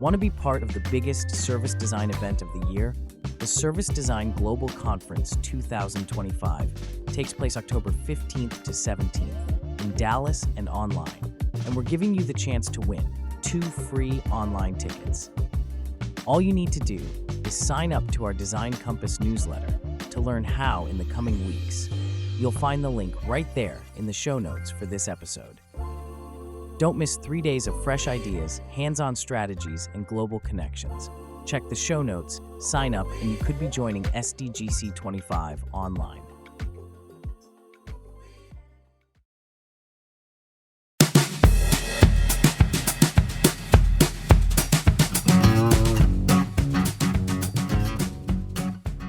Want to be part of the biggest service design event of the year? The Service Design Global Conference 2025 takes place October 15th to 17th in Dallas and online, and we're giving you the chance to win 2 free online tickets. All you need to do is sign up to our Design Compass newsletter to learn how in the coming weeks. You'll find the link right there in the show notes for this episode. Don't miss 3 days of fresh ideas, hands-on strategies, and global connections. Check the show notes, sign up, and you could be joining SDGC 25 online.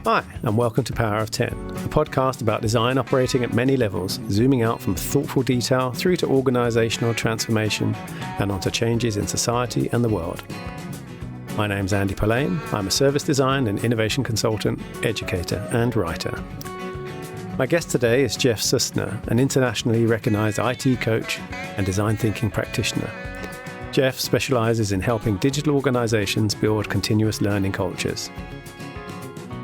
Hi, and welcome to Power of 10, a podcast about design operating at many levels, zooming out from thoughtful detail through to organisational transformation and onto changes in society and the world. My name's Andy Pallane. I'm a service design and innovation consultant, educator and writer. My guest today is Jeff Sussna, an internationally recognised IT coach and design thinking practitioner. Jeff specialises in helping digital organisations build continuous learning cultures.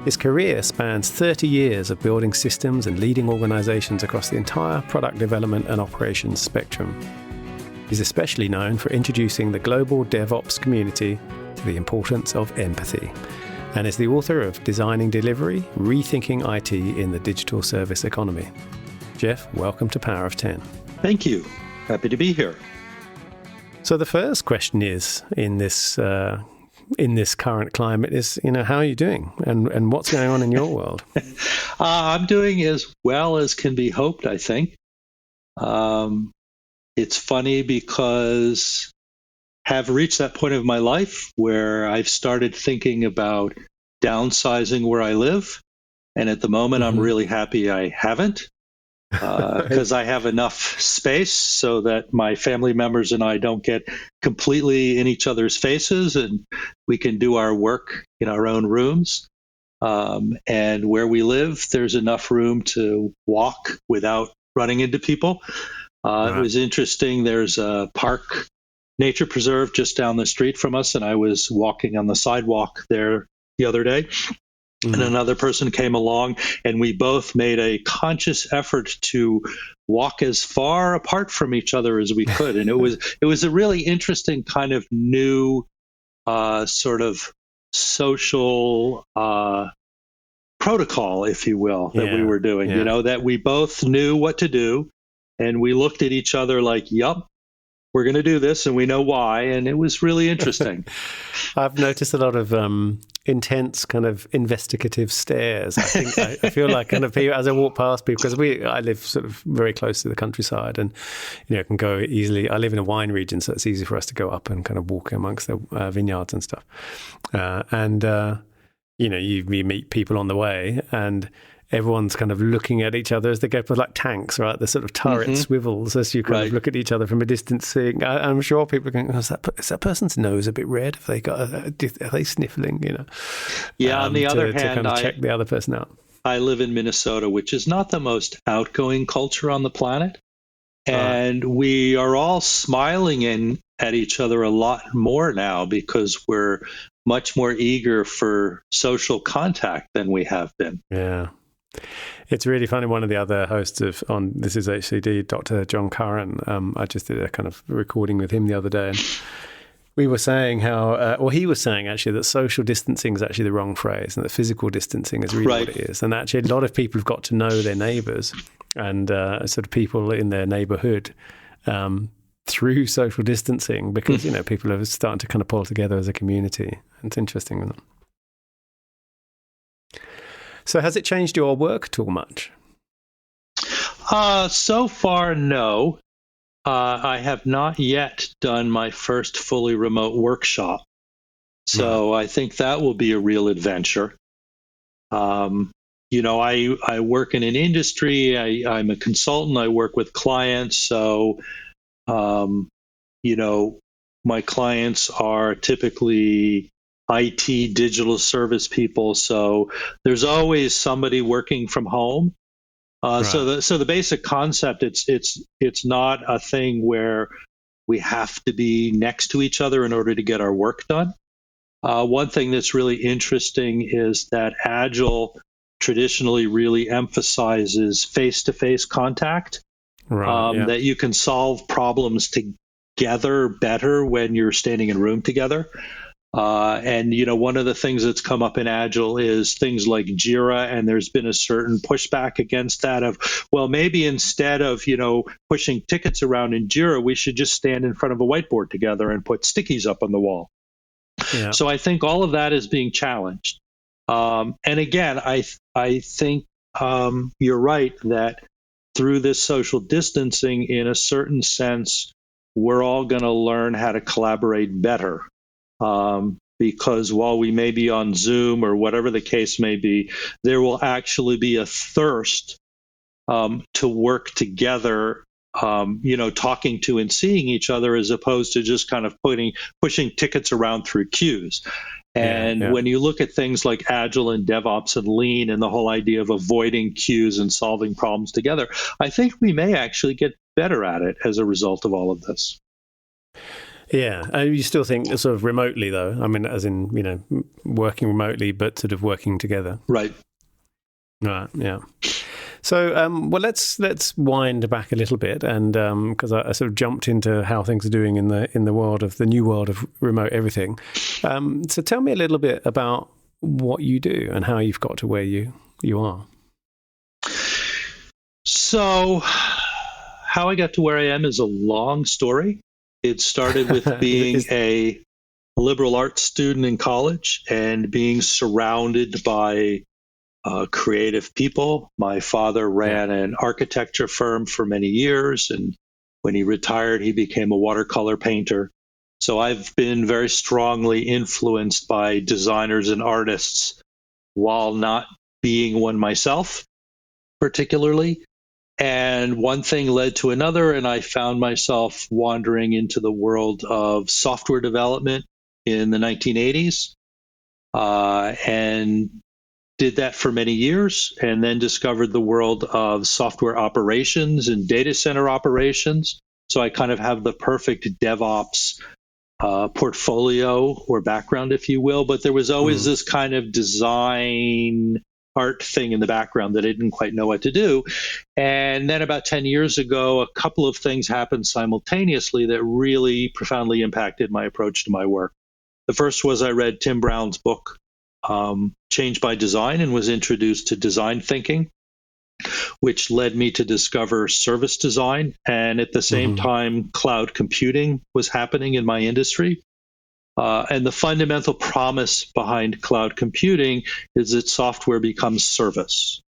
His career spans 30 years of building systems and leading organisations across the entire product development and operations spectrum. He's especially known for introducing the global DevOps community to the importance of empathy, and is the author of Designing Delivery, Rethinking IT in the Digital Service Economy. Jeff, welcome to Power of 10. Thank you. Happy to be here. So the first question is, in this current climate is, how are you doing and what's going on in your world? I'm doing as well as can be hoped, I think. It's funny because I have reached that point of my life where I've started thinking about downsizing where I live. And at the moment, I'm really happy I haven't. Because I have enough space so that my family members and I don't get completely in each other's faces, and we can do our work in our own rooms. And where we live, there's enough room to walk without running into people. It was interesting. There's a park, nature preserve just down the street from us, and I was walking on the sidewalk there the other day. And another person came along, and we both made a conscious effort to walk as far apart from each other as we could. And it was a really interesting kind of new sort of social protocol, if you will, that we were doing. That we both knew what to do, and we looked at each other like, "Yup, we're going to do this, and we know why." And it was really interesting. I've noticed a lot of intense kind of investigative stares. I feel like kind of people, as I walk past people, because I live sort of very close to the countryside, and can go easily. I live in a wine region, so it's easy for us to go up and kind of walk amongst the vineyards and stuff. You meet people on the way, and everyone's kind of looking at each other as they go for like tanks, right? The sort of turret swivels as you kind of look at each other from a distance. I'm sure people are going, is that person's nose a bit red? Are they sniffling? On the other hand, to kind of check the other person out. I live in Minnesota, which is not the most outgoing culture on the planet. And we are all smiling at each other a lot more now because we're much more eager for social contact than we have been. Yeah. It's really funny. One of the other hosts on This Is HCD, Dr. John Curran, I just did a kind of recording with him the other day. And we were saying he was saying actually that social distancing is actually the wrong phrase, and that physical distancing is really what it is. And actually a lot of people have got to know their neighbours and sort of people in their neighbourhood through social distancing, because, people are starting to kind of pull together as a community. It's interesting, isn't it? So has it changed your work at all much? So far, no. I have not yet done my first fully remote workshop. So I think that will be a real adventure. I work in an industry. I'm a consultant. I work with clients. So, my clients are typically IT digital service people, so there's always somebody working from home. So the basic concept, it's not a thing where We have to be next to each other in order to get our work done. One thing that's really interesting is that Agile traditionally really emphasizes face-to-face contact, that you can solve problems together better when you're standing in a room together. And one of the things that's come up in Agile is things like Jira, and there's been a certain pushback against that of, well, maybe instead of, pushing tickets around in Jira, we should just stand in front of a whiteboard together and put stickies up on the wall. Yeah. So I think all of that is being challenged. And again, I think you're right that through this social distancing, in a certain sense, we're all going to learn how to collaborate better. Because while we may be on Zoom or whatever the case may be, there will actually be a thirst to work together, talking to and seeing each other, as opposed to just kind of pushing tickets around through queues. And when you look at things like Agile and DevOps and Lean and the whole idea of avoiding queues and solving problems together, I think we may actually get better at it as a result of all of this. Yeah, you still think sort of remotely, though? I mean, as in, working remotely, but sort of working together. Right. Right, yeah. So, well, let's wind back a little bit, and because I sort of jumped into how things are doing in the new world of remote everything. So, tell me a little bit about what you do and how you've got to where you are. So, how I got to where I am is a long story. It started with being a liberal arts student in college and being surrounded by creative people. My father ran an architecture firm for many years, and when he retired, he became a watercolor painter. So I've been very strongly influenced by designers and artists while not being one myself, particularly. And one thing led to another, and I found myself wandering into the world of software development in the 1980s, and did that for many years, and then discovered the world of software operations and data center operations. So I kind of have the perfect DevOps portfolio or background, if you will, but there was always this kind of design art thing in the background that I didn't quite know what to do. And then about 10 years ago, a couple of things happened simultaneously that really profoundly impacted my approach to my work. The first was I read Tim Brown's book, Change by Design, and was introduced to design thinking, which led me to discover service design. And at the same time, cloud computing was happening in my industry. And the fundamental promise behind cloud computing is that software becomes service.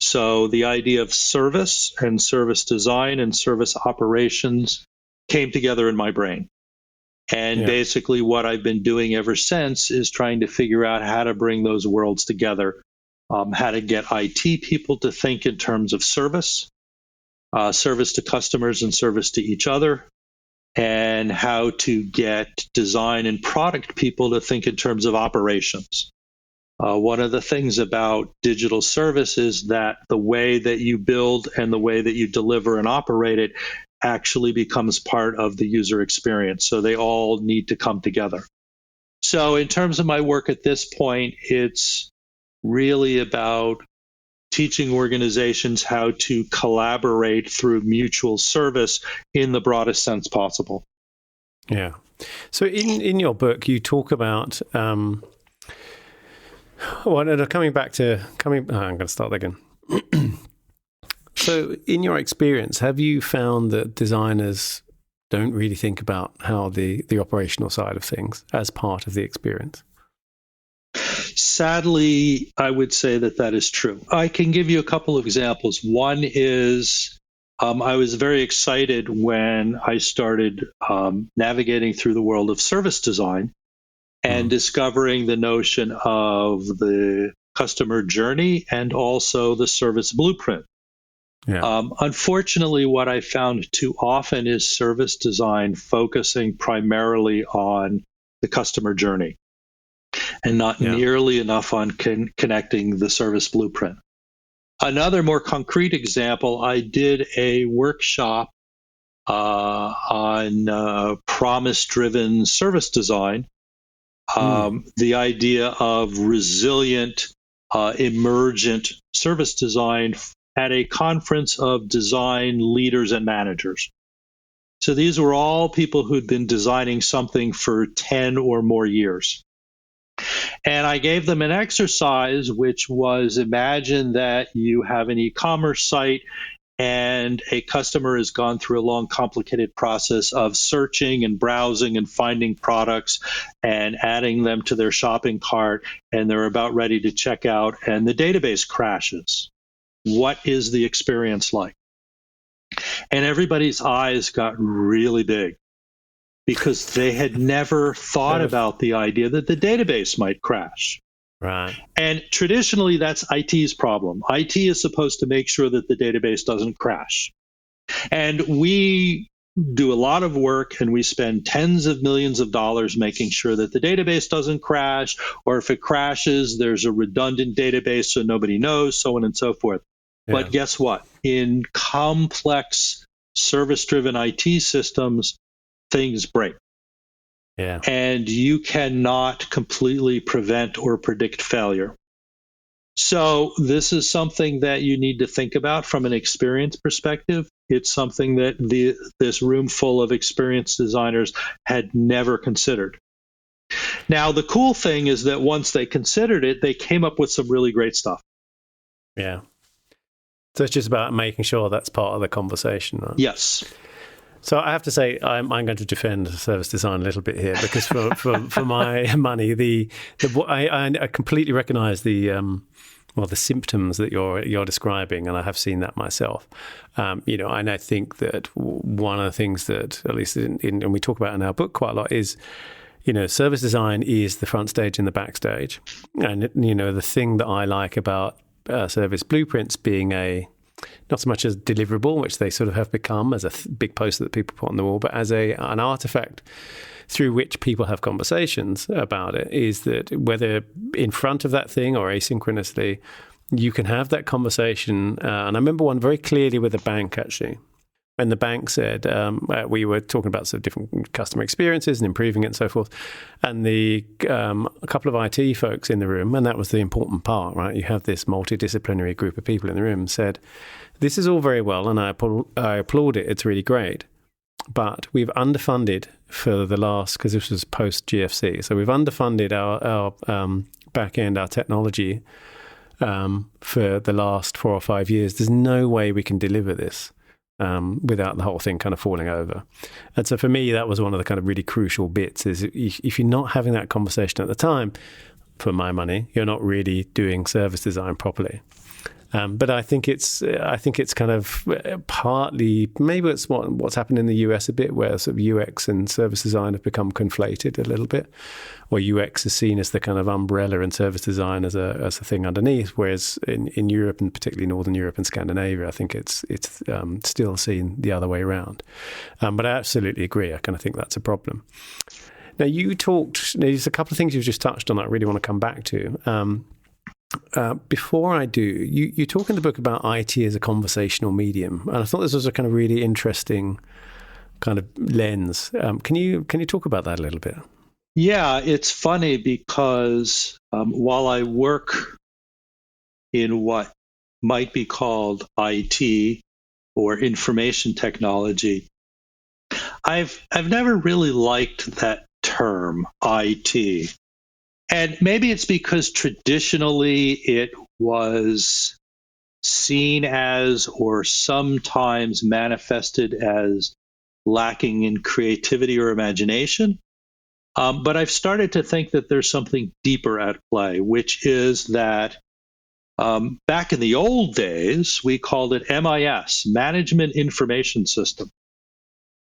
So the idea of service and service design and service operations came together in my brain. And basically what I've been doing ever since is trying to figure out how to bring those worlds together, how to get IT people to think in terms of service, service to customers and service to each other, and how to get design and product people to think in terms of operations. One of the things about digital service is that the way that you build and the way that you deliver and operate it actually becomes part of the user experience. So they all need to come together. So in terms of my work at this point, it's really about teaching organizations how to collaborate through mutual service in the broadest sense possible. Yeah. So in your book, you talk about, I'm going to start again. So in your experience, have you found that designers don't really think about how the operational side of things as part of the experience? Sadly, I would say that is true. I can give you a couple of examples. One is I was very excited when I started navigating through the world of service design and discovering the notion of the customer journey and also the service blueprint. Yeah. Unfortunately, what I found too often is service design focusing primarily on the customer journey and not nearly enough on connecting the service blueprint. Another more concrete example, I did a workshop on promise-driven service design, the idea of resilient, emergent service design at a conference of design leaders and managers. So these were all people who'd been designing something for 10 or more years. And I gave them an exercise, which was, imagine that you have an e-commerce site and a customer has gone through a long, complicated process of searching and browsing and finding products and adding them to their shopping cart, and they're about ready to check out, and the database crashes. What is the experience like? And everybody's eyes got really big because they had never thought about the idea that the database might crash. Right. And traditionally, that's IT's problem. IT is supposed to make sure that the database doesn't crash. And we do a lot of work and we spend tens of millions of dollars making sure that the database doesn't crash, or if it crashes, there's a redundant database so nobody knows, so on and so forth. Yeah. But guess what? In complex service-driven IT systems, things break. Yeah. And you cannot completely prevent or predict failure. So this is something that you need to think about from an experience perspective. It's something that this room full of experienced designers had never considered. Now, the cool thing is that once they considered it, they came up with some really great stuff. Yeah. So it's just about making sure that's part of the conversation, right? Yes. So I have to say, I'm going to defend service design a little bit here, because for my money, I completely recognise the symptoms that you're describing, and I have seen that myself. And I think that one of the things that, at least and we talk about in our book quite a lot, is, service design is the front stage and the backstage. And the thing that I like about service blueprints being not so much as deliverable, which they sort of have become as a big poster that people put on the wall, but as an artifact through which people have conversations about it, is that whether in front of that thing or asynchronously, you can have that conversation. And I remember one very clearly with a bank, actually, when the bank said, we were talking about sort of different customer experiences and improving it and so forth. And a couple of IT folks in the room, and that was the important part, right? You have this multidisciplinary group of people in the room, said, this is all very well, and I applaud it. It's really great. But we've underfunded for the last, because this was post GFC. So we've underfunded our back end, our technology for the last 4 or 5 years. There's no way we can deliver this without the whole thing kind of falling over. And so for me, that was one of the kind of really crucial bits, is if you're not having that conversation at the time, for my money, you're not really doing service design properly. But I think it's kind of partly, maybe it's what's happened in the US a bit, where sort of UX and service design have become conflated a little bit, where UX is seen as the kind of umbrella and service design as a thing underneath, whereas in Europe, and particularly Northern Europe and Scandinavia, I think it's still seen the other way around. But I absolutely agree. I kind of think that's a problem. Now, there's a couple of things you've just touched on that I really want to come back to. Before I do, you talk in the book about IT as a conversational medium, and I thought this was a kind of really interesting kind of lens. Can you talk about that a little bit? Yeah, it's funny because while I work in what might be called IT or information technology, I've never really liked that term, IT. And maybe it's because traditionally it was seen as, or sometimes manifested as, lacking in creativity or imagination. But I've started to think that there's something deeper at play, which is that back in the old days, we called it MIS, Management Information System.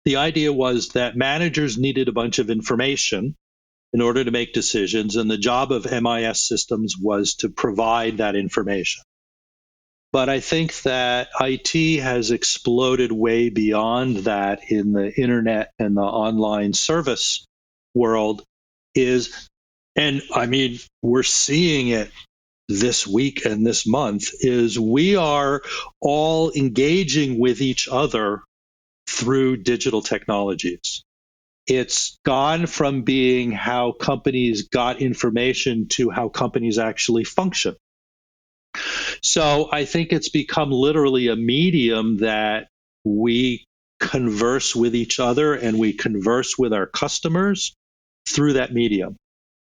The idea was that managers needed a bunch of information in order to make decisions, and the job of MIS systems was to provide that information. But I think that IT has exploded way beyond that in the internet and the online service world, and I mean, we're seeing it this week and this month, is we are all engaging with each other through digital technologies. It's gone from being how companies got information to how companies actually function. So I think it's become literally a medium that we converse with each other and we converse with our customers through that medium.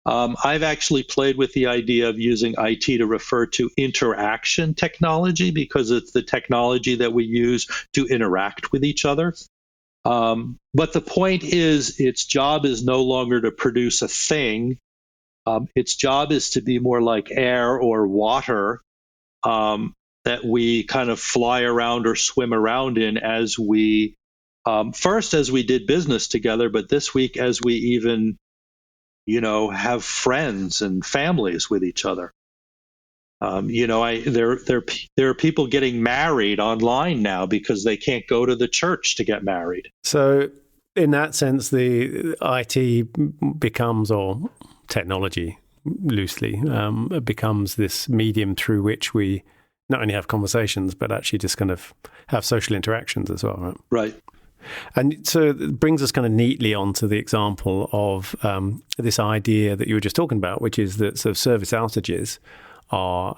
I've actually played with the idea of using IT to refer to interaction technology because it's the technology that we use to interact with each other. But the point is, its job is no longer to produce a thing. Its job is to be more like air or water that we kind of fly around or swim around in as we, first as we did business together, but this week as we even, have friends and families with each other. There are people getting married online now because they can't go to the church to get married. So in that sense, the IT becomes, or technology loosely, becomes this medium through which we not only have conversations, but actually just kind of have social interactions as well, right? Right. And so it brings us kind of neatly onto the example of this idea that you were just talking about, which is that sort of service outages are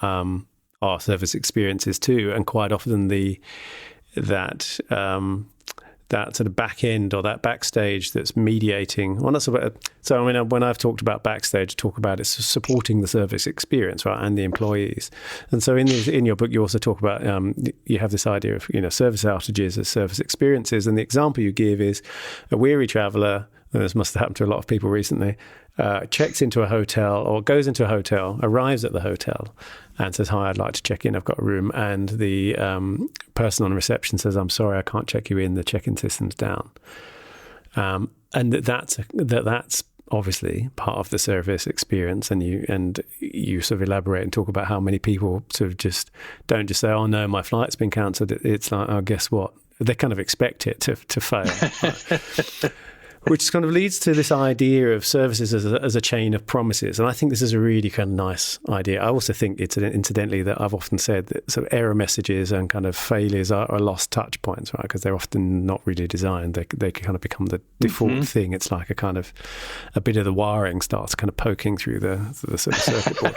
service experiences too, and quite often that sort of back end or that backstage that's mediating. Well, that's about, so I mean, when I've talked about backstage, I talk about it's supporting the service experience, right, and the employees. And so in your book, you also talk about you have this idea of service outages as service experiences, and the example you give is a weary traveller. And this must have happened to a lot of people recently. Checks into a hotel or goes into a hotel, arrives at the hotel and says, "Hi, I'd like to check in. I've got a room." And the person on reception says, "I'm sorry, I can't check you in. The check-in system's down." And that's obviously part of the service experience. And you sort of elaborate and talk about how many people sort of just don't just say, "Oh no, my flight's been cancelled." It's like, "Oh, guess what?" They kind of expect it to fail. Right? Which kind of leads to this idea of services as a chain of promises. And I think this is a really kind of nice idea. I also think it's incidentally that I've often said that sort of error messages and kind of failures are lost touch points, right? Because they're often not really designed. They kind of become the default thing. It's like a bit of the wiring starts kind of poking through the sort of circuit board.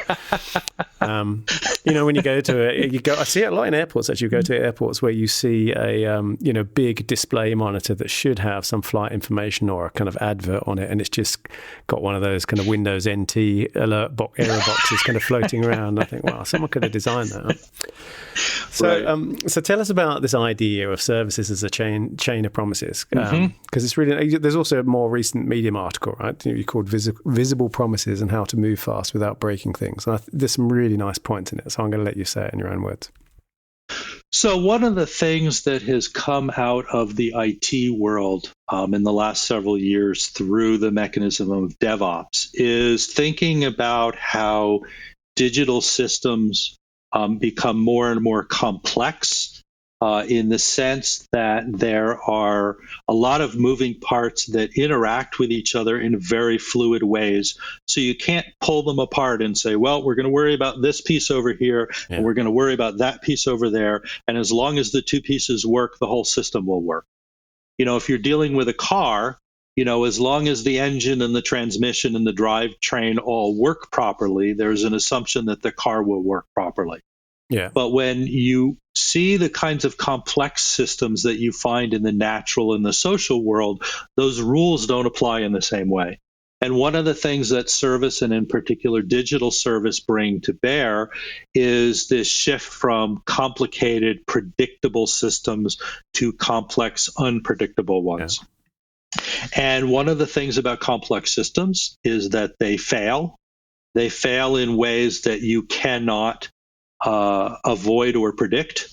When you go to I see it a lot in airports. Actually, you go to airports where you see a big display monitor that should have some flight information or a kind of advert on it, and it's just got one of those kind of Windows NT error boxes kind of floating around. I think, wow, someone could have designed that. So, right. So tell us about this idea of services as a chain of promises, because it's really. There's also a more recent Medium article, right? You called "Visible Promises and How to Move Fast Without Breaking Things." And there's some really nice points in it, so I'm going to let you say it in your own words. So one of the things that has come out of the IT world in the last several years through the mechanism of DevOps is thinking about how digital systems become more and more complex in the sense that there are a lot of moving parts that interact with each other in very fluid ways. So you can't pull them apart and say, well, we're going to worry about this piece over here, and we're going to worry about that piece over there. And as long as the two pieces work, the whole system will work. If you're dealing with a car, as long as the engine and the transmission and the drivetrain all work properly, there's an assumption that the car will work properly. Yeah. But when you see the kinds of complex systems that you find in the natural and the social world, those rules don't apply in the same way. And one of the things that service, and in particular digital service, bring to bear is this shift from complicated, predictable systems to complex, unpredictable ones. Yeah. And one of the things about complex systems is that they fail. They fail in ways that you cannot avoid or predict.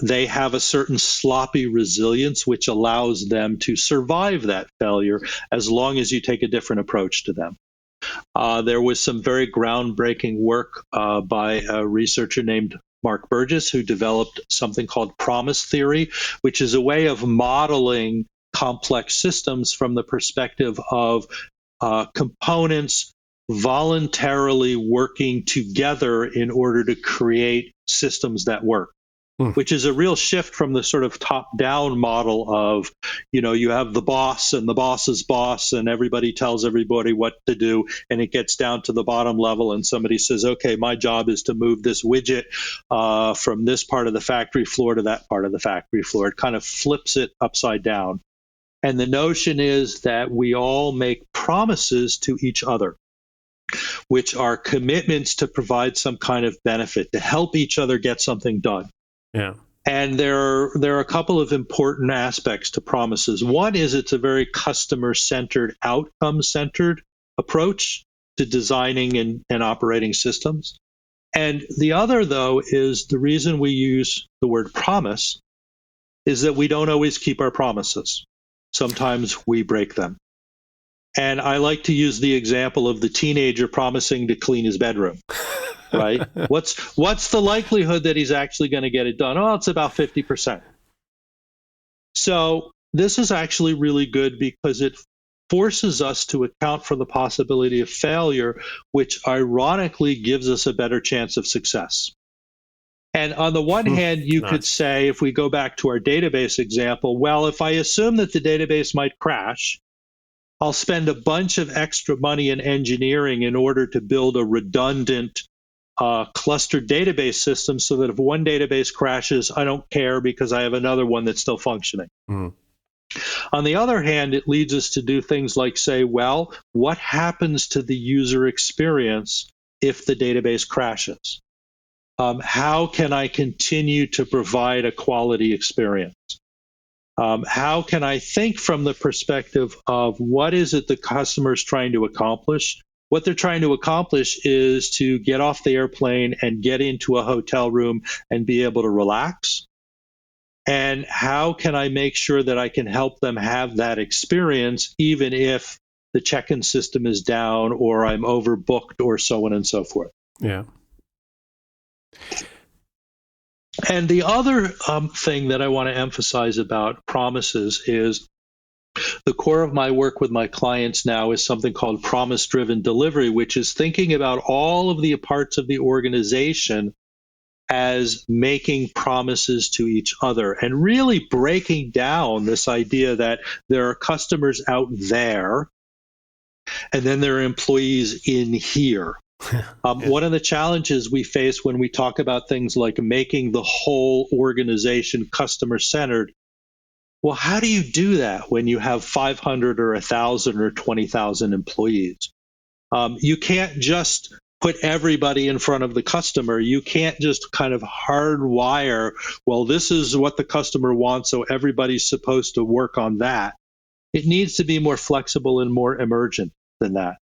They have a certain sloppy resilience which allows them to survive that failure as long as you take a different approach to them. There was some very groundbreaking work by a researcher named Mark Burgess who developed something called promise theory, which is a way of modeling complex systems from the perspective of components voluntarily working together in order to create systems that work. which is a real shift from the sort of top-down model of, you have the boss and the boss's boss, and everybody tells everybody what to do, and it gets down to the bottom level, and somebody says, okay, my job is to move this widget from this part of the factory floor to that part of the factory floor. It kind of flips it upside down. And the notion is that we all make promises to each other, which are commitments to provide some kind of benefit, to help each other get something done. Yeah. And there are a couple of important aspects to promises. One is it's a very customer-centered, outcome-centered approach to designing and operating systems. And the other, though, is the reason we use the word promise is that we don't always keep our promises. Sometimes we break them. And I like to use the example of the teenager promising to clean his bedroom. Right? What's the likelihood that he's actually going to get it done? Oh, it's about 50%. So this is actually really good because it forces us to account for the possibility of failure, which ironically gives us a better chance of success. And on the one hand, you could say, if we go back to our database example, well, if I assume that the database might crash, I'll spend a bunch of extra money in engineering in order to build a redundant clustered database system so that if one database crashes, I don't care because I have another one that's still functioning. Mm. On the other hand, it leads us to do things like say, well, what happens to the user experience if the database crashes? How can I continue to provide a quality experience? How can I think from the perspective of what is it the customer is trying to accomplish? What they're trying to accomplish is to get off the airplane and get into a hotel room and be able to relax. And how can I make sure that I can help them have that experience even if the check-in system is down or I'm overbooked or so on and so forth? Yeah. And the other thing that I want to emphasize about promises is the core of my work with my clients now is something called promise-driven delivery, which is thinking about all of the parts of the organization as making promises to each other and really breaking down this idea that there are customers out there and then there are employees in here. One of the challenges we face when we talk about things like making the whole organization customer-centered, well, how do you do that when you have 500 or 1,000 or 20,000 employees? You can't just put everybody in front of the customer. You can't just kind of hardwire, well, this is what the customer wants, so everybody's supposed to work on that. It needs to be more flexible and more emergent than that.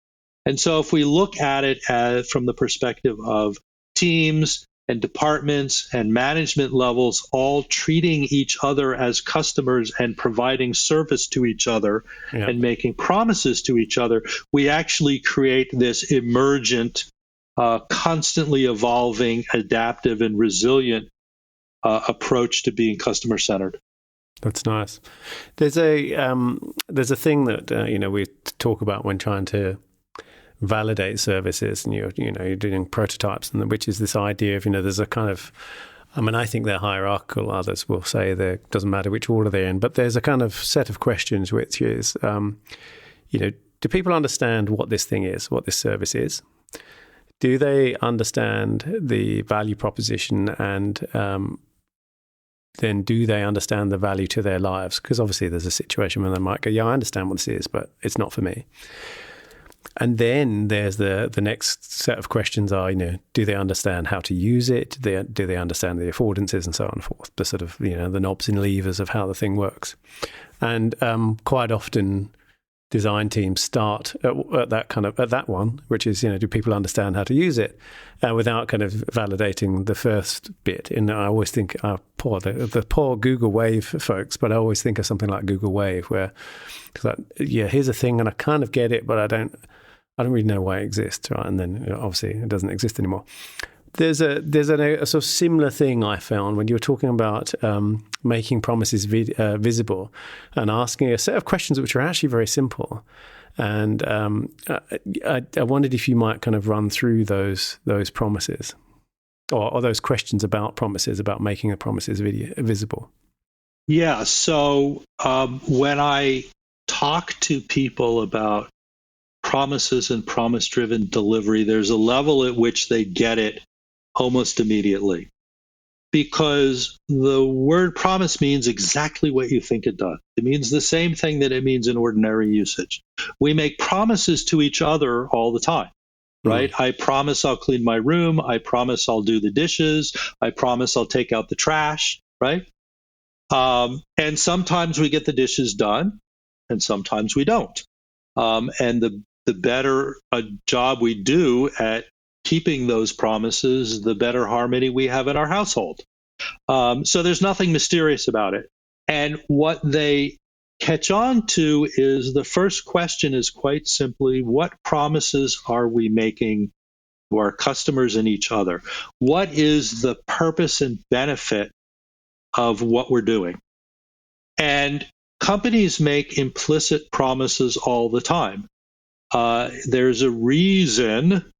And so if we look at it from the perspective of teams and departments and management levels all treating each other as customers and providing service to each other and making promises to each other, we actually create this emergent, constantly evolving, adaptive, and resilient approach to being customer-centered. That's nice. There's a thing that we talk about when trying to validate services, and you're doing prototypes, and which is this idea of there's a kind of, I think they're hierarchical. Others will say that doesn't matter which order they're in, but there's a kind of set of questions which is, do people understand what this thing is, what this service is? Do they understand the value proposition, and then do they understand the value to their lives? Because obviously there's a situation where they might go, yeah, I understand what this is, but it's not for me. And then there's the next set of questions are, do they understand how to use it? Do they understand the affordances and so on and forth? The sort of, the knobs and levers of how the thing works. And quite often design teams start at that one, which is, do people understand how to use it without kind of validating the first bit. And I always think, the poor Google Wave folks, but I always think of something like Google Wave where it's like, here's a thing and I kind of get it, but I don't really know why it exists, right? And then obviously it doesn't exist anymore. There's a sort of similar thing I found when you were talking about making promises visible and asking a set of questions which are actually very simple. And I wondered if you might kind of run through those promises. or those questions about promises, about making the promises visible? Yeah. So when I talk to people about promises and promise-driven delivery, there's a level at which they get it almost immediately, because the word promise means exactly what you think it does. It means the same thing that it means in ordinary usage. We make promises to each other all the time, right? I promise I'll clean my room. I promise I'll do the dishes. I promise I'll take out the trash, right? And sometimes we get the dishes done, and sometimes we don't. And the better a job we do at keeping those promises, the better harmony we have in our household. So there's nothing mysterious about it. And what they catch on to is the first question is quite simply, what promises are we making to our customers and each other? What is the purpose and benefit of what we're doing? And companies make implicit promises all the time. There's a reason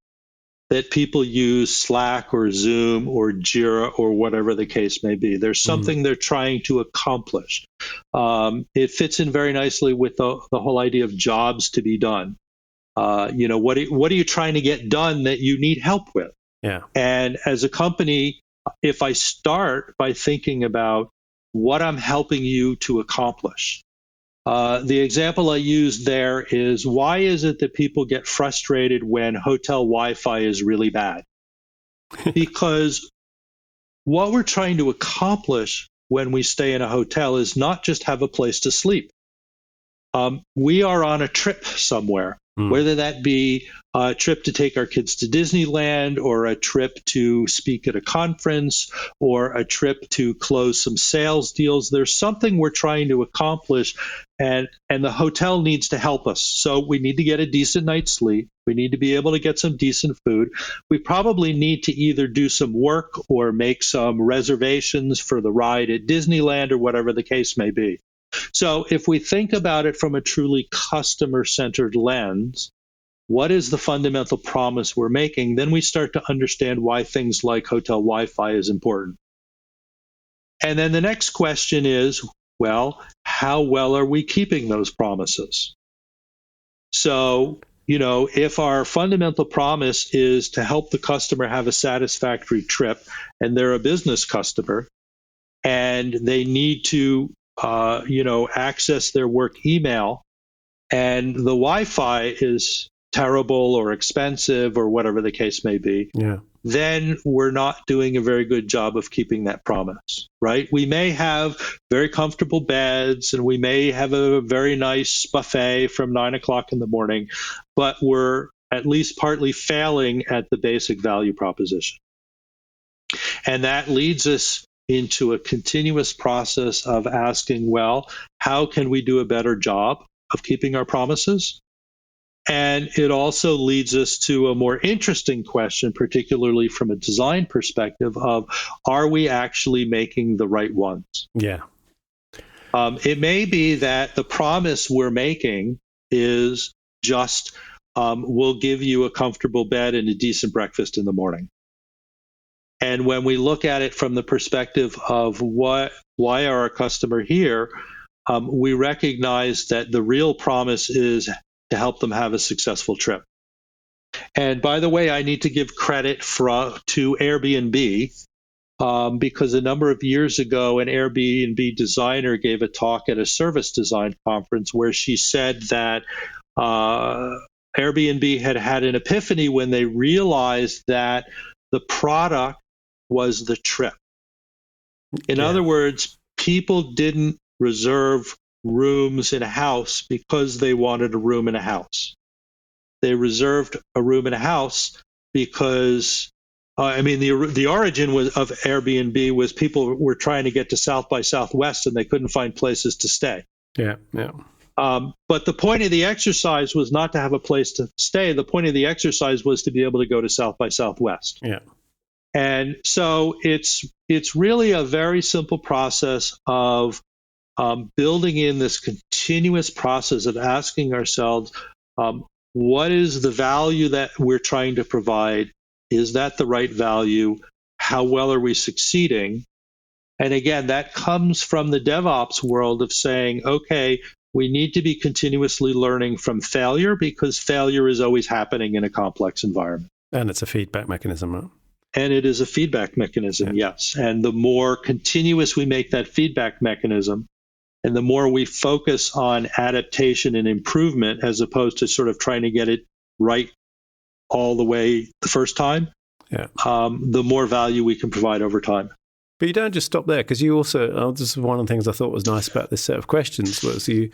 that people use Slack or Zoom or Jira or whatever the case may be. There's something they're trying to accomplish. It fits in very nicely with the whole idea of jobs to be done. What are you trying to get done that you need help with? Yeah. And as a company, if I start by thinking about what I'm helping you to accomplish, the example I use there is, why is it that people get frustrated when hotel Wi-Fi is really bad? Because what we're trying to accomplish when we stay in a hotel is not just have a place to sleep. We are on a trip somewhere, whether that be a trip to take our kids to Disneyland, or a trip to speak at a conference, or a trip to close some sales deals. There's something we're trying to accomplish, and the hotel needs to help us. So we need to get a decent night's sleep. We need to be able to get some decent food. We probably need to either do some work or make some reservations for the ride at Disneyland or whatever the case may be. So if we think about it from a truly customer-centered lens, what is the fundamental promise we're making? Then we start to understand why things like hotel Wi-Fi is important. And then the next question is, well, how well are we keeping those promises? So, if our fundamental promise is to help the customer have a satisfactory trip, and they're a business customer, and they need to access their work email, and the Wi-Fi is terrible or expensive or whatever the case may be, then we're not doing a very good job of keeping that promise, right? We may have very comfortable beds, and we may have a very nice buffet from 9 o'clock in the morning, but we're at least partly failing at the basic value proposition. And that leads us into a continuous process of asking, well, how can we do a better job of keeping our promises? And it also leads us to a more interesting question, particularly from a design perspective, of, are we actually making the right ones? Yeah. It may be that the promise we're making is just, we'll give you a comfortable bed and a decent breakfast in the morning. And when we look at it from the perspective of why are our customer here, we recognize that the real promise is to help them have a successful trip. And by the way, I need to give credit to Airbnb, because a number of years ago, an Airbnb designer gave a talk at a service design conference where she said that Airbnb had an epiphany when they realized that the product was the trip. In other words, people didn't reserve rooms in a house because they wanted a room in a house. They reserved a room in a house because, the origin of Airbnb was people were trying to get to South by Southwest and they couldn't find places to stay. Yeah. But the point of the exercise was not to have a place to stay. The point of the exercise was to be able to go to South by Southwest. Yeah. And so it's really a very simple process of building in this continuous process of asking ourselves, what is the value that we're trying to provide? Is that the right value? how well are we succeeding? And again, that comes from the DevOps world of saying, okay, we need to be continuously learning from failure because failure is always happening in a complex environment. And it's a feedback mechanism, right? And it is a feedback mechanism, yes. And the more continuous we make that feedback mechanism, and the more we focus on adaptation and improvement as opposed to sort of trying to get it right all the way the first time, the more value we can provide over time. But you don't just stop there, because you also, this is one of the things I thought was nice about this set of questions, was you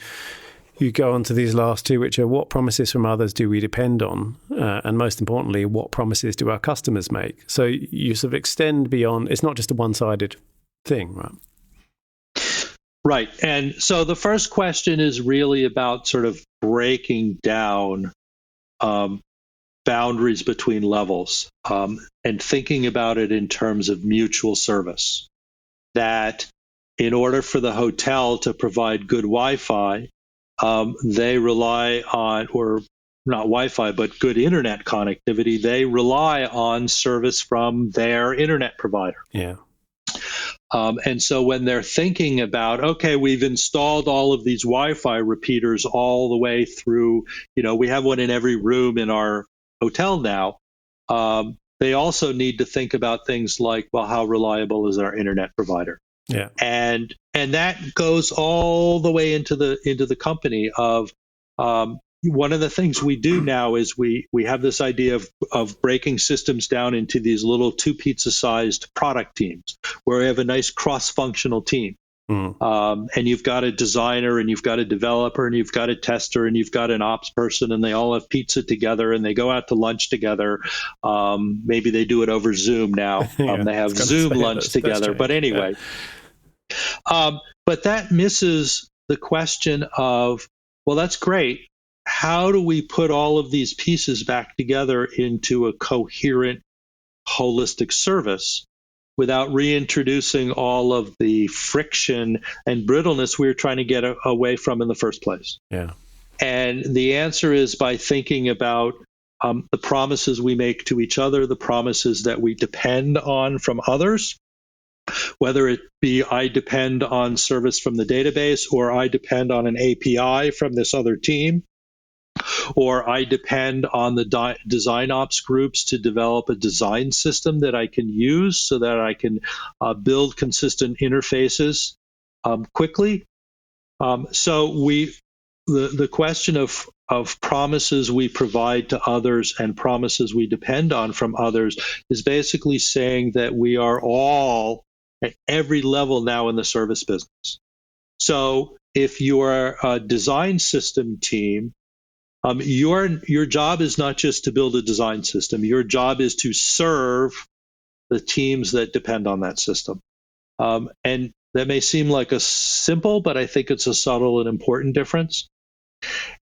go on to these last two, which are what promises from others do we depend on? And most importantly, what promises do our customers make? So you sort of extend beyond, it's not just a one-sided thing, right? Right. And so the first question is really about sort of breaking down boundaries between levels and thinking about it in terms of mutual service. That in order for the hotel to provide good Wi-Fi, they rely on, or not Wi-Fi, but good internet connectivity. They rely on service from their internet provider. Yeah. And so when they're thinking about, okay, we've installed all of these Wi-Fi repeaters all the way through, we have one in every room in our hotel now. They also need to think about things like, well, how reliable is our internet provider? Yeah. And that goes all the way into the company of one of the things we do now is we have this idea of breaking systems down into these little 2 pizza-sized product teams where we have a nice cross-functional team. And you've got a designer, and you've got a developer, and you've got a tester, and you've got an ops person, and they all have pizza together, and they go out to lunch together. Maybe they do it over Zoom now. They have Zoom lunch together. But anyway, but that misses the question of, well, that's great. How do we put all of these pieces back together into a coherent, holistic service without reintroducing all of the friction and brittleness we were trying to get away from in the first place? Yeah. And the answer is by thinking about the promises we make to each other, the promises that we depend on from others, whether it be I depend on service from the database, or I depend on an API from this other team, or I depend on the design ops groups to develop a design system that I can use so that I can build consistent interfaces quickly. So the question of promises we provide to others and promises we depend on from others is basically saying that we are all at every level now in the service business. So if you're a design system team, your job is not just to build a design system. Your job is to serve the teams that depend on that system. And that may seem like a simple, but I think it's a subtle and important difference.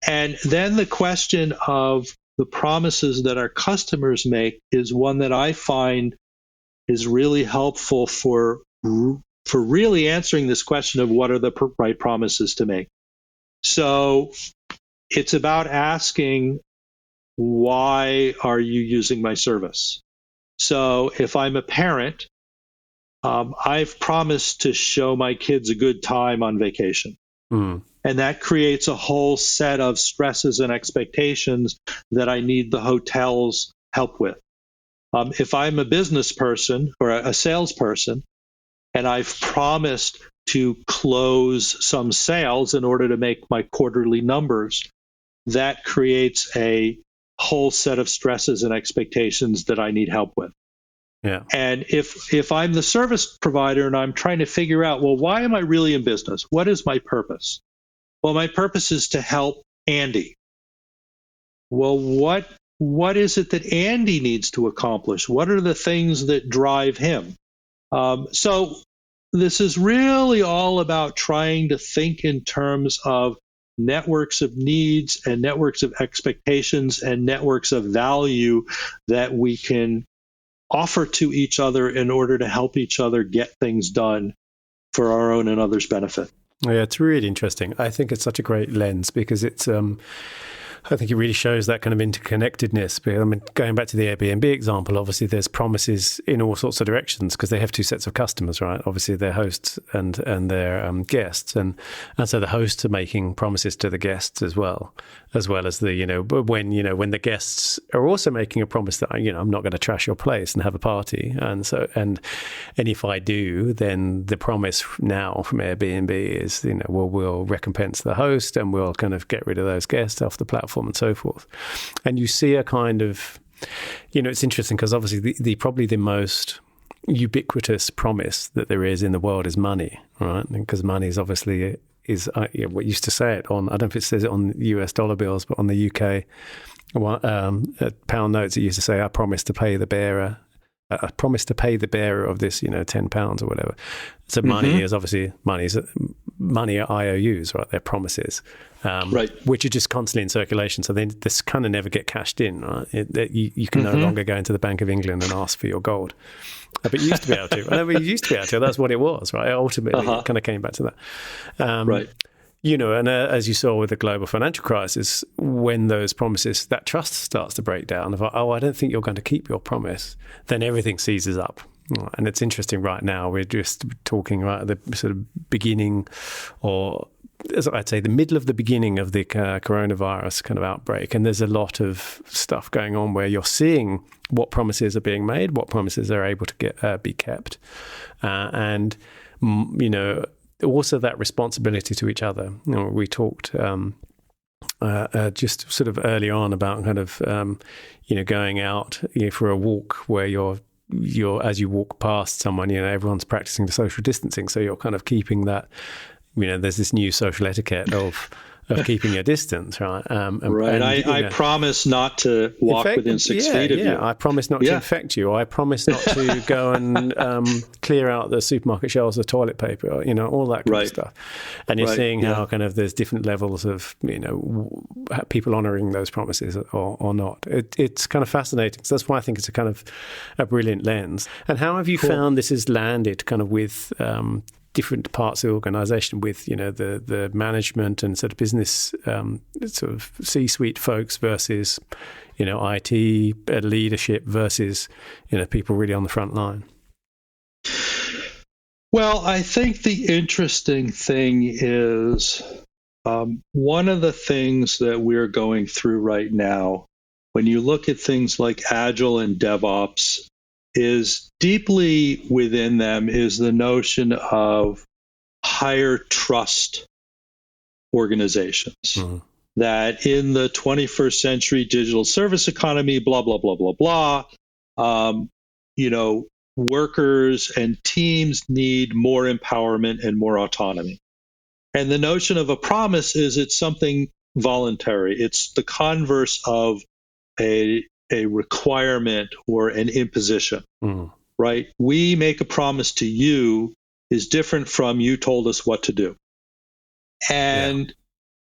And then the question of the promises that our customers make is one that I find is really helpful for really answering this question of what are the right promises to make. So it's about asking, why are you using my service? So if I'm a parent, I've promised to show my kids a good time on vacation. And that creates a whole set of stresses and expectations that I need the hotel's help with. If I'm a business person or a salesperson, and I've promised to close some sales in order to make my quarterly numbers, that creates a whole set of stresses and expectations that I need help with. Yeah. And if I'm the service provider and I'm trying to figure out, well, why am I really in business? What is my purpose? Well, my purpose is to help Andy. Well, what is it that Andy needs to accomplish? What are the things that drive him? So this is really all about trying to think in terms of networks of needs and networks of expectations and networks of value that we can offer to each other in order to help each other get things done for our own and others' benefit. Yeah, it's really interesting. I think it's such a great lens because it's I think it really shows that kind of interconnectedness. But I mean, going back to the Airbnb example, obviously there's promises in all sorts of directions because they have two sets of customers, right? Obviously their hosts and their guests, and so the hosts are making promises to the guests as well as the when the guests are also making a promise that I'm not going to trash your place and have a party, and if I do, then the promise now from Airbnb is we'll recompense the host and we'll kind of get rid of those guests off the platform and so forth. And you see a kind of, it's interesting because obviously the probably the most ubiquitous promise that there is in the world is money, right? Because money is obviously what used to say it on, I don't know if it says it on US dollar bills, but on the UK pound notes, it used to say, I promise to pay the bearer of this, £10 or whatever. So money is obviously money are IOUs, right? They're promises, right? Which are just constantly in circulation. So then this kind of never get cashed in, right? You can no longer go into the Bank of England and ask for your gold. But you used to be able to. You used to be able to. That's what it was, right? Ultimately, it kind of came back to that. Right. And as you saw with the global financial crisis, when those promises, that trust starts to break down, of, I don't think you're going to keep your promise, then everything seizes up. And it's interesting right now, we're just talking right at the sort of beginning, or as I'd say, the middle of the beginning of the coronavirus kind of outbreak. And there's a lot of stuff going on where you're seeing what promises are being made, what promises are able to be kept. Also that responsibility to each other. We talked just sort of early on about kind of going out for a walk where you're as you walk past someone, everyone's practicing the social distancing, so you're kind of keeping that. There's this new social etiquette of keeping your distance, right? Right. I promise not to walk within 6 feet of you. I promise not to infect you. I promise not to go and clear out the supermarket shelves of toilet paper, all that kind of stuff. And you're seeing how kind of there's different levels of, people honouring those promises or not. It's kind of fascinating. So that's why I think it's a kind of a brilliant lens. And how have you found this has landed kind of with different parts of the organisation, with the management and sort of business sort of C-suite folks versus IT leadership versus people really on the front line? Well, I think the interesting thing is one of the things that we're going through right now, when you look at things like Agile and DevOps, is deeply within them is the notion of higher trust organizations. Mm-hmm. That in the 21st century digital service economy, blah, blah, blah, blah, blah, workers and teams need more empowerment and more autonomy. And the notion of a promise is it's something voluntary. It's the converse of a requirement or an imposition, right? We make a promise to you is different from you told us what to do. And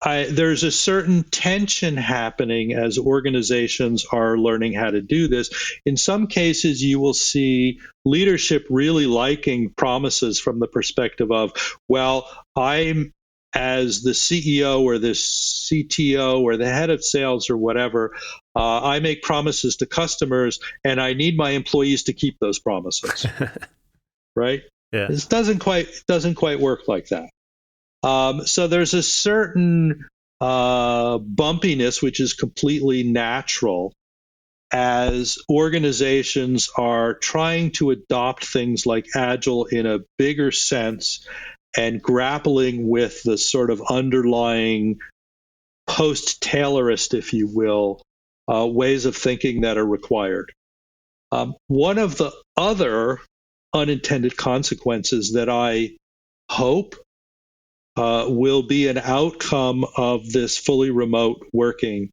there's a certain tension happening as organizations are learning how to do this. In some cases, you will see leadership really liking promises from the perspective of, well, I'm as the CEO or the CTO or the head of sales or whatever, I make promises to customers and I need my employees to keep those promises, right? Yeah. This doesn't quite work like that. So there's a certain bumpiness, which is completely natural as organizations are trying to adopt things like Agile in a bigger sense and grappling with the sort of underlying post-Taylorist, if you will, ways of thinking that are required. One of the other unintended consequences that I hope will be an outcome of this fully remote working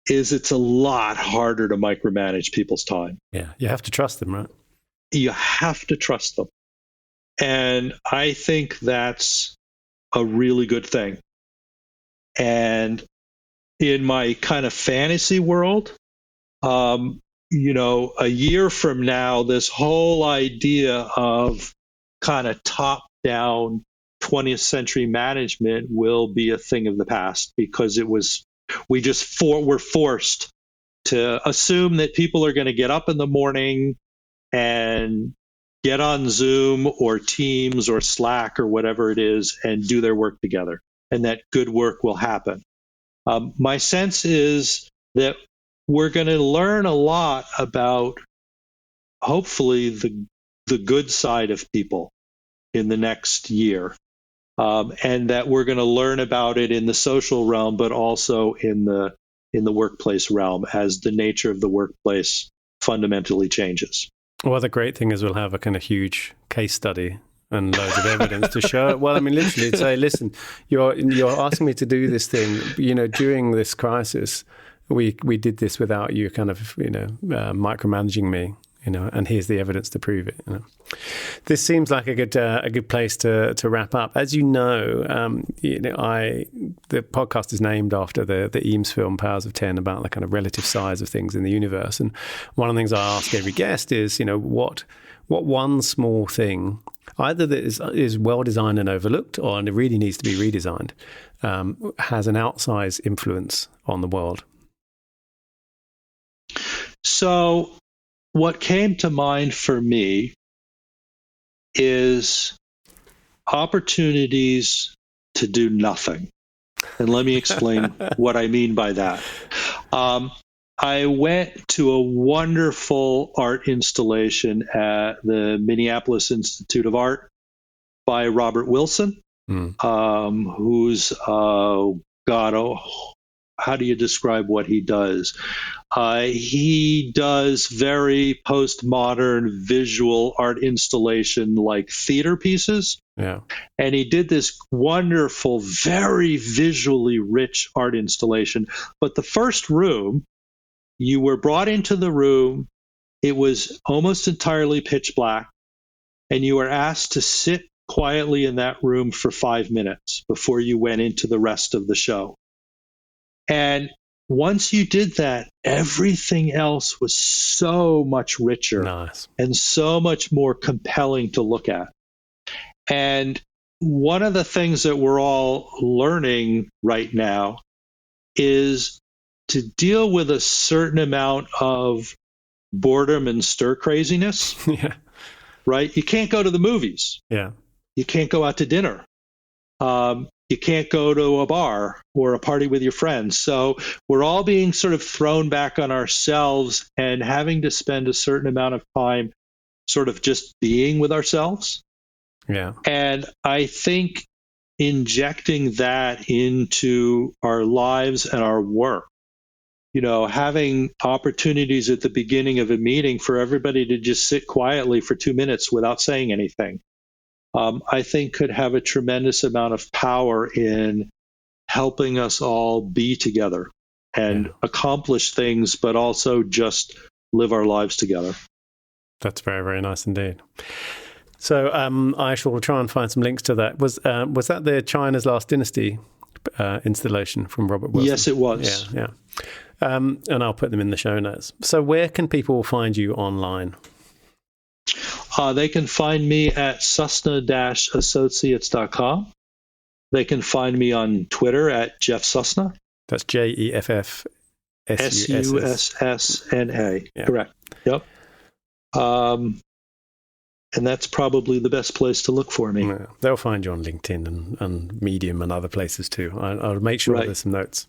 is it's a lot harder to micromanage people's time. Yeah, you have to trust them, right? You have to trust them. And I think that's a really good thing. And in my kind of fantasy world, a year from now, this whole idea of kind of top-down 20th century management will be a thing of the past because it was We're forced to assume that people are going to get up in the morning and get on Zoom or Teams or Slack or whatever it is and do their work together, and that good work will happen. My sense is that we're going to learn a lot about, hopefully, the good side of people in the next year, and that we're going to learn about it in the social realm, but also in the workplace realm as the nature of the workplace fundamentally changes. Well, the great thing is we'll have a kind of huge case study and loads of evidence to show it. Well, I mean, literally say, listen, you're asking me to do this thing, during this crisis, we did this without you kind of, micromanaging me, and here's the evidence to prove it. This seems like a good place to wrap up. As the podcast is named after the Eames film Powers of 10, about the kind of relative size of things in the universe. And one of the things I ask every guest is, what one small thing, either that is well designed and overlooked, or it really needs to be redesigned, has an outsized influence on the world. So what came to mind for me is opportunities to do nothing. And let me explain what I mean by that. I went to a wonderful art installation at the Minneapolis Institute of Art by Robert Wilson, who's, how do you describe what he does? He does very postmodern visual art installation like theater pieces. Yeah. And he did this wonderful, very visually rich art installation. But the first room, you were brought into the room, it was almost entirely pitch black, and you were asked to sit quietly in that room for 5 minutes before you went into the rest of the show. And once you did that, everything else was so much richer. Nice. And so much more compelling to look at. And one of the things that we're all learning right now is to deal with a certain amount of boredom and stir craziness. Yeah. Right? You can't go to the movies. Yeah. You can't go out to dinner. You can't go to a bar or a party with your friends. So we're all being sort of thrown back on ourselves and having to spend a certain amount of time sort of just being with ourselves. Yeah. And I think injecting that into our lives and our work, having opportunities at the beginning of a meeting for everybody to just sit quietly for 2 minutes without saying anything, I think could have a tremendous amount of power in helping us all be together and accomplish things, but also just live our lives together. That's very, very nice indeed. So I shall try and find some links to that. Was that the China's Last Dynasty installation from Robert Wilson? Yes, it was. Yeah. And I'll put them in the show notes. So where can people find you online? They can find me at Sussna-associates.com. They can find me on Twitter at Jeff Sussna. That's JEFF SUSSNA. Yeah. Correct. Yep. And that's probably the best place to look for me. Yeah, they'll find you on LinkedIn and Medium and other places too. I'll make sure there's some notes.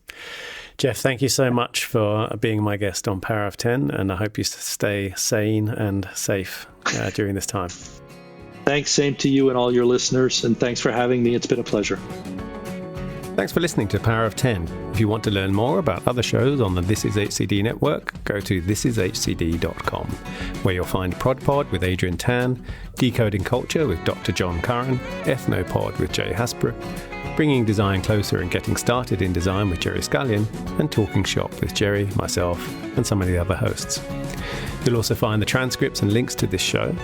Jeff, thank you so much for being my guest on Power of 10, and I hope you stay sane and safe during this time. Thanks, same to you and all your listeners, and thanks for having me. It's been a pleasure. Thanks for listening to Power of 10. If you want to learn more about other shows on the This Is HCD network, go to thisishcd.com, where you'll find ProdPod with Adrian Tan, Decoding Culture with Dr. John Curran, Ethnopod with Jay Hasbro, Bringing Design Closer and Getting Started in Design with Gerry Scullion, and Talking Shop with Gerry, myself, and some of the other hosts. You'll also find the transcripts and links to this show,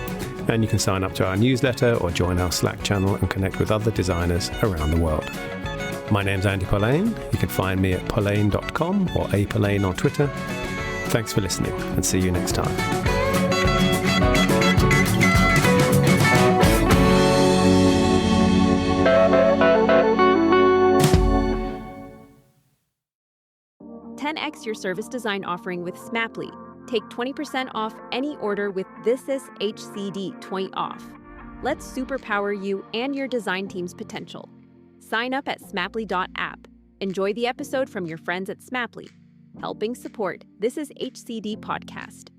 and you can sign up to our newsletter or join our Slack channel and connect with other designers around the world. My name's Andy Pollane. You can find me at pollane.com or apollane on Twitter. Thanks for listening, and see you next time. increase your service design offering with Smapply. Take 20% off any order with This Is HCD 20 off. Let's superpower you and your design team's potential. Sign up at smapply.app. Enjoy the episode from your friends at Smapply, helping support This Is HCD podcast.